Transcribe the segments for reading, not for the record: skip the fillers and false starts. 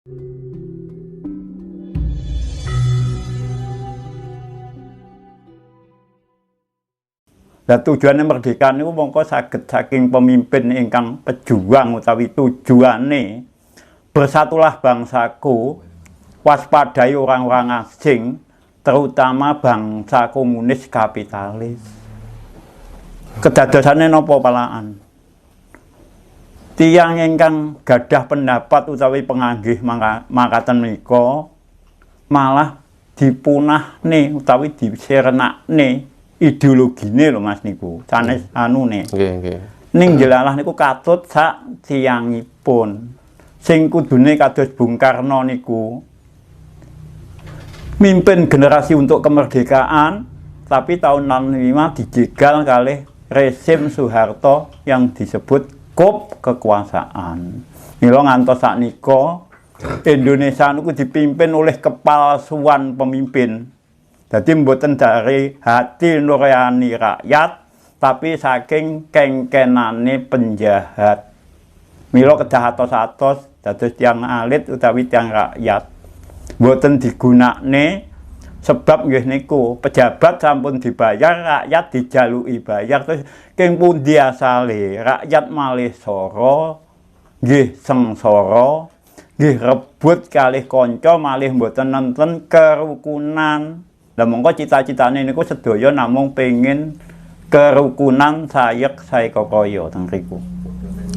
Lah tujuane merdeka niku mongko saged saking pemimpin ingkang pejuang utawi tujuane bersatulah bangsaku, waspadai orang-orang asing, terutama bangsa komunis kapitalis. Kedadosane napa palaan? Tiyang ingkang gadah pendapat utawi panganggih makaten menika malah dipunahne utawi diserenakne ideologine lho Mas niku. Sanes anune. Nggih. Ning jelalah niku katut sak tiyangipun. Sing kudune kados Bung Karno niku mimpin generasi untuk kemerdekaan, tapi tahun 65 dijegal kalih rezim Soeharto yang disebut kop kekuasaan. Mila ngantos saknika Indonesia niku dipimpin oleh kepalsuan pemimpin. Jadi mboten dari hati nurani rakyat, tapi saking kengkenane penjahat. Mila kedah atos-atos dados tiyang alit utawi tiyang rakyat. Mboten digunakne sebab nggih niku pejabat sampun dibayar, rakyat dijaluki bayar terus keng pundi asale? Rakyat malih sara, nggih sengsara, nggih rebut kalih kanca malih mboten nenten kerukunan. Lah mongko cita-citane niku sedaya namung pengin kerukunan sayek saekakaya teng mriku.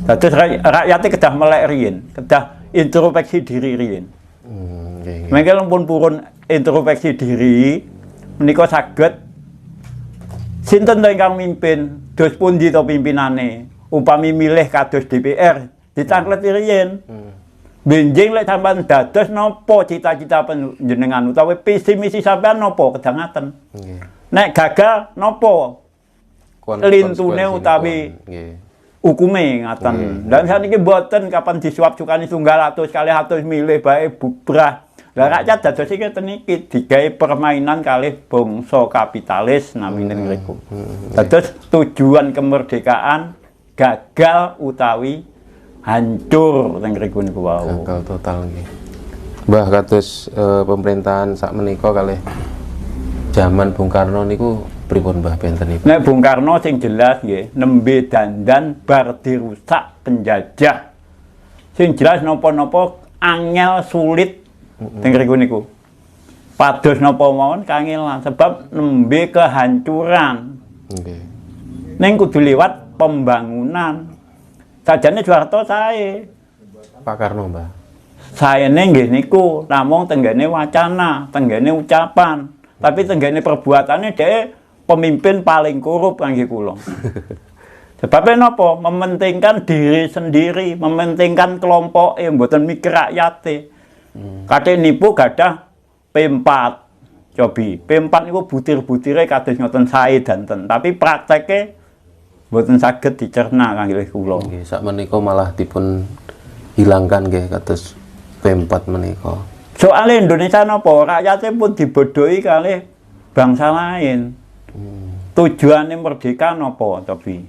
Dados rakyate kedah melek riyin, kedah introspeksi diri riyin. Mengke pun purun introspeksi diri menika saged sinten to ingkang mimpin, dos pundi to pimpinane. Upami milih kados DPR ditangkleti riyin. Benjing lek sampean dados napa cita-cita panjenengan utawi visi misi sampean napa kedangaten. Nggih. Nek gagal napa? Lintune utawi hukume ngaten. Lah saniki mboten kapan disuap cukane 200 kali 100 milih bae bubrah. Lah rakyat dados iki ngeten iki digawe permainan kalih bangsa kapitalis namine mriku. Dados tujuan kemerdekaan gagal utawi hancur teng mriku niku wau. Gagal total nggih. Mbah kados pemerintahan sak menika kalih zaman Bung Karno niku pripun Mbah benten iki? Nek Bung Karno sing jelas nggih, nembe dandan bar dirusak penjajah. Sing jelas napa-napa angel sulit teng mriku niku. Pados napa mawon kangelan sebab nembe kehancuran. Nggih. Ning kudu liwat pembangunan. Sajane Soeharto sae. Pak Karno, Mbah. Saene nggih niku namung tenggene wacana, tenggene ucapan, tapi tenggene perbuatane dhek pemimpin paling korup kangge kula. Sebabnya napa? Mementingkan diri sendiri, mementingkan kelompok mboten mikir rakyate. Kate nipu gadah P4 cobi. P4 niku butir-butire kados ngoten sae danten, tapi prakteke mboten saged dicerna kangge kula. Nggih, sak menika malah dipun hilangkan nggih kados P4 menika. Soale Indonesia napa? Rakyate pun dibodohi kalih bangsa lain. Tujuane merdeka napa, Tobi?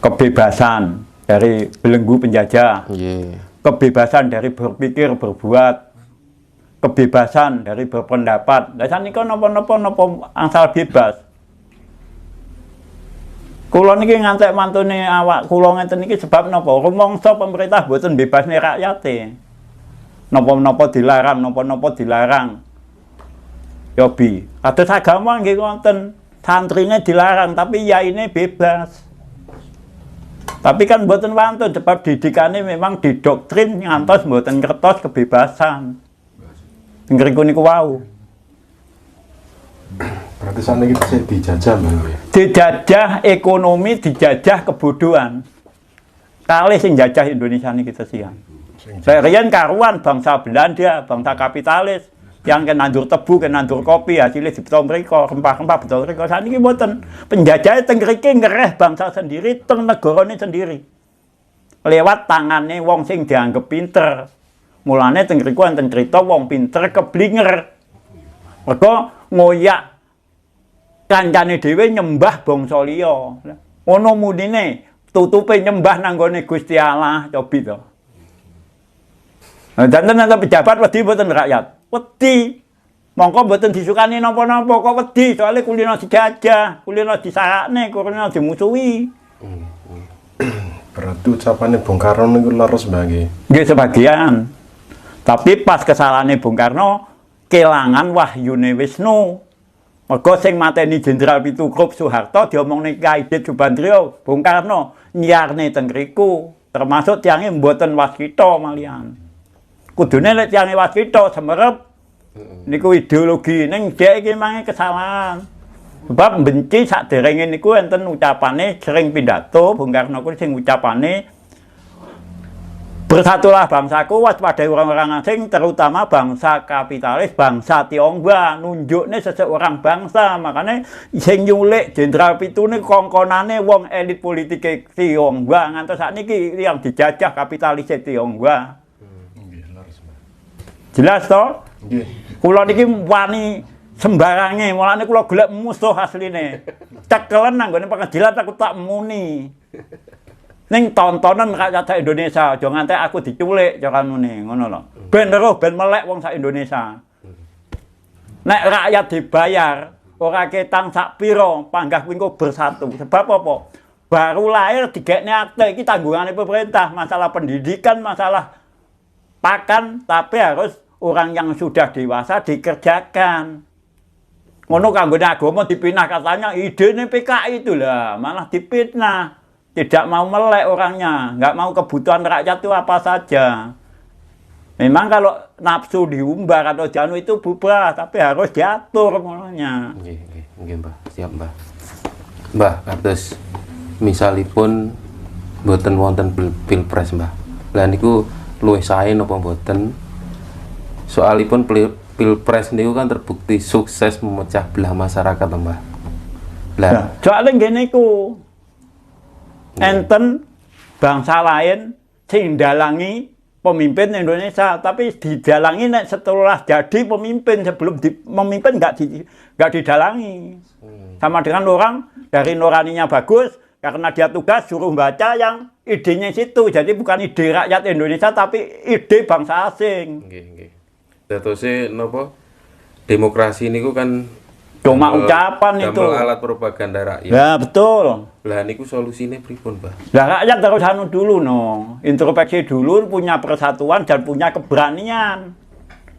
Kebebasan dari belenggu penjajah. Nggih. Kebebasan dari berpikir, berbuat. Kebebasan dari berpendapat. Lah sanika napa-napa angsal bebas. Kula niki ngantek mantune awak kula ngeten iki sebab napa? Rumangsa pemerintah boten bebasne rakyate. Napa-napa dilarang, napa-napa dilarang. Yobi, kados agama nggih wonten, santrine dilarang tapi yaine bebas. Tapi kan boten wantun sebab didikane memang didoktrin ngantos boten ngertos kebebasan. Ngriku niku wau. Berarti sana kita dijajah Bang. Dijajah ekonomi, dijajah kebodohan. Kalih sing jajah Indonesia niki kesian. Riyen karuan bangsa Belanda, bangsa kapitalis yang nandur tebu, nandur kopi, hasilnya dibeto mriko, rempah-rempah beto mriko. Saniki mboten. Penjajah teng mriki ngereh bangsa sendiri, teng negarane sendiri. Lewat tangane wong sing dianggep pinter. Mulane teng mriku wonten crita wong pinter keblinger. Mergo ngoyak kancane dhewe nyembah bangsa liya. Ono munine tutupe nyembah nang gone Gusti Allah, cobi to. Janten enten pejabat wedi mboten rakyat. Wedi. Mongko mboten disukani napa-napa kok wedi soalnya kulino dijajah, kulino disakne, kulino dimusuhi. Berarti ucapannya Bung Karno niku leres Mbah nggih. Nggih sebagian. Tapi pas kesalahane Bung Karno kelangan wahyune Wisnu. Mergo sing mateni Jenderal Pitu-Krup Soeharto diomongne Ki Aidit Subandrio, Bung Karno nyiarne teng ngriku, termasuk tiange mboten waskita malian. Kudune lek tiange waskita semerep niku ideologi ning dhek iki mangi kesalahan. Sebab benci saderenge niku enten ucapane sering pidato Bung Karno kuwi sing ucapane bersatulah bangsaku, waspadai orang-orang asing, terutama bangsa kapitalis, bangsa Tionghoa, nunjukne seseorang bangsa. Makanya sing nyulik Jenderal Pitu ini kongkonane wong elit politik Tionghoa, ngantos sakniki yang dijajah kapitalis Tionghoa. Jelas toh? Nggih. Kula niki wani sembarange, mulane kula golek musuh asline. Cekelen nang nggone pengadilan aku tak muni. Ning tontonan rakyat Indonesia, aja nganti aku diculik cara muni, ngono lho. Ben terus ben melek wong sak Indonesia. Nek rakyat dibayar, ora ketang sak pira, panggah kuwi engko bersatu. Sebab apa? Baru lahir digekne akte iki tanggungane pemerintah, masalah pendidikan, masalah pakan, tapi harus orang yang sudah dewasa dikerjakan. Ngono kanggone agama dipinah katanya idene PKI itu lah, malah dipitnah. Tidak mau melek orangnya, nggak mau kebutuhan rakyat itu apa saja. Memang kalau nafsu diumbar atau janu itu bubar, tapi harus diatur mulanya. Nggih, Mbah. Siap, Mbah. Mbah, kados misalipun mboten wonten pilpres, Mbah. Lah niku luwih sae napa mboten? Soalipun pilpres niku kan terbukti sukses memecah belah masyarakat, Mbah. Lah, soalnya ngene iku. Enten bangsa lain sing dalangi pemimpin Indonesia, tapi didalangi nek setelah jadi pemimpin, sebelum memimpin nggak didalangi. Sama dengan orang dari nuraninya bagus, karena dia tugas suruh baca yang idenya situ, jadi bukan ide rakyat Indonesia tapi ide bangsa asing. nggih. Datose napa? Demokrasi niku kan Cuma ucapan itu. alat propaganda rakyat. Ya betul. Lah niku solusine pripun, Mbah? Lah rakyat harus anu dulu no, introspeksi dulu, punya persatuan dan punya keberanian.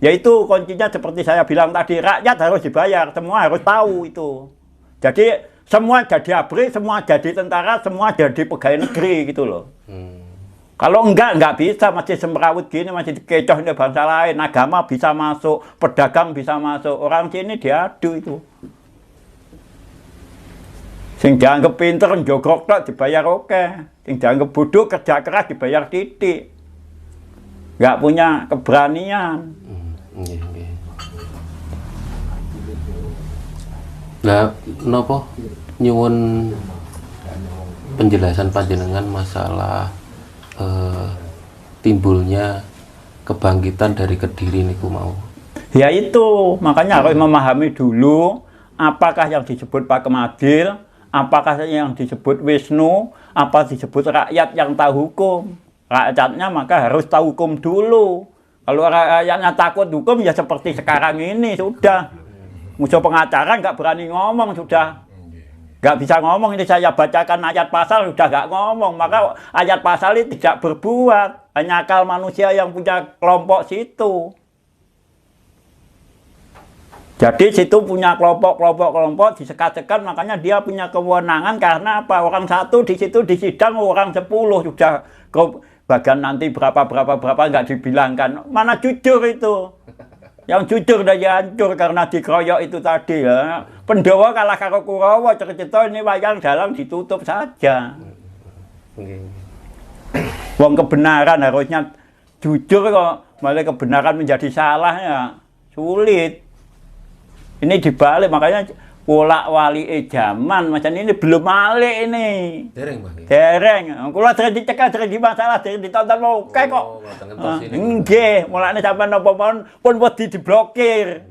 Yaitu kuncinya seperti saya bilang tadi, rakyat harus dibayar, semua harus tahu itu. Jadi semua jadi ABRI, semua jadi tentara, semua jadi pegawai negeri gitu loh. Kalau enggak bisa, masih semrawut gini, masih dikecoh ini bangsa lain, agama bisa masuk, pedagang bisa masuk, orang sini diadu itu. Sing dianggap pinter, jogrok tok dibayar oke. Sing dianggap bodoh, kerja keras dibayar titik. Enggak punya keberanian. Nggih. Lah napa nyuwun penjelasan panjenengan masalah timbulnya kebangkitan dari Kediri niku mau. Ya itu, makanya harus memahami dulu apakah yang disebut Pak Kemadil, apakah yang disebut Wisnu, apa disebut rakyat yang tahu hukum. Rakyatnya maka harus tahu hukum dulu. Kalau rakyatnya takut hukum ya seperti sekarang ini sudah. Musuh pengacara nggak berani ngomong sudah. Nggak bisa ngomong, ini saya bacakan ayat pasal sudah nggak ngomong. Maka ayat pasal ini tidak berbuat. Hanya akal manusia yang punya kelompok situ. Jadi situ punya kelompok disekat-sekat, makanya dia punya kewenangan karena apa? Orang satu di situ disidang orang 10 sudah ke bagian nanti berapa nggak dibilangkan. Mana jujur itu? Yang jujur udah hancur karena dikeroyok itu tadi ya. Pendawa kalah karo Kurawa, cerita ini wayang dalam ditutup saja. Wong kebenaran harusnya jujur kok, malah kebenaran menjadi salah ya sulit. Ini dibalik, makanya wolak wali zaman macam ini belum balik ini. Dereng, Bang. Dereng. Kula sering dicekal, sering di masalah, sering ditonton oke kok. Nggih, mulane sampean napa pun wedi diblokir.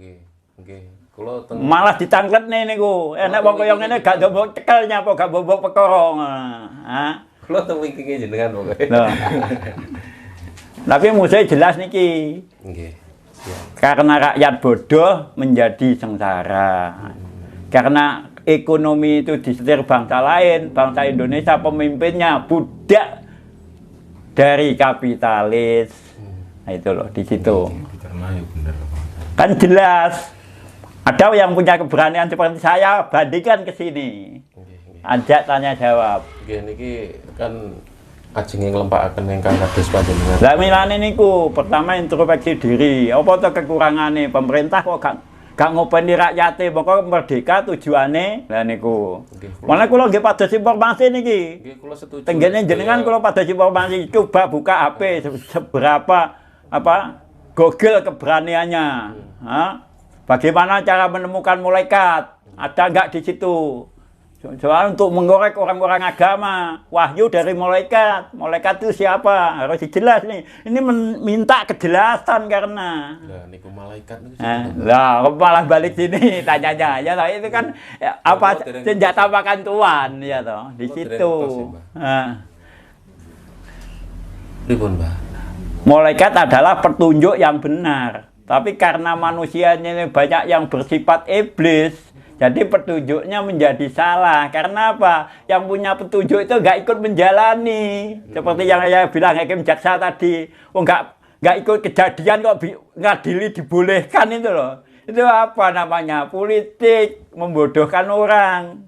Nggih. Kula Malah ditangkletne niku. Enek wong kaya ngene gak mbok cekel nyapa gak mbok perkara. Kula teng iki jenengan pokoke. Lho. Tapi musuhnya jelas niki. Nggih. Siap. Karena rakyat bodoh menjadi sengsara. Karena ekonomi itu disetir bangsa lain, bangsa Indonesia pemimpinnya budak dari kapitalis. Nah itu loh di situ. Kan jelas. Ada yang punya keberanian seperti saya, bandingkan ke sini. Ajak tanya jawab. Nggih niki kan ajeng nglempakaken ingkang kados panjenengan. Lah milane niku pertama introspeksi diri. Apa to kekurangane pemerintah kok gak ngopeni rakyate, pokok merdeka tujuane. Lah niku. Malah kula nggih pados informasi niki. Nggih kula setuju. Tenggene jenengan kula pados informasi, coba buka HP seberapa apa Google keberaniannya. Hah? Bagaimana cara menemukan malaikat? Ada nggak di situ? Soal untuk mengorek orang-orang agama, wahyu dari malaikat. Malaikat itu siapa? Harus dijelas nih. Ini minta kejelasan karena. Lah niku malaikat niku. Lah malah balik sini tanyanya. Ya toh itu kan ya, apa senjata makan tuan ya toh di situ. Pripun, Mbah? Malaikat adalah petunjuk yang benar. Tapi karena manusianya ini banyak yang bersifat iblis, jadi petunjuknya menjadi salah. Karena apa? Yang punya petunjuk itu nggak ikut menjalani. Seperti yang saya bilang hakim jaksa tadi, nggak ikut kejadian kok ngadili dibolehkan itu loh. Itu apa namanya? Politik, membodohkan orang.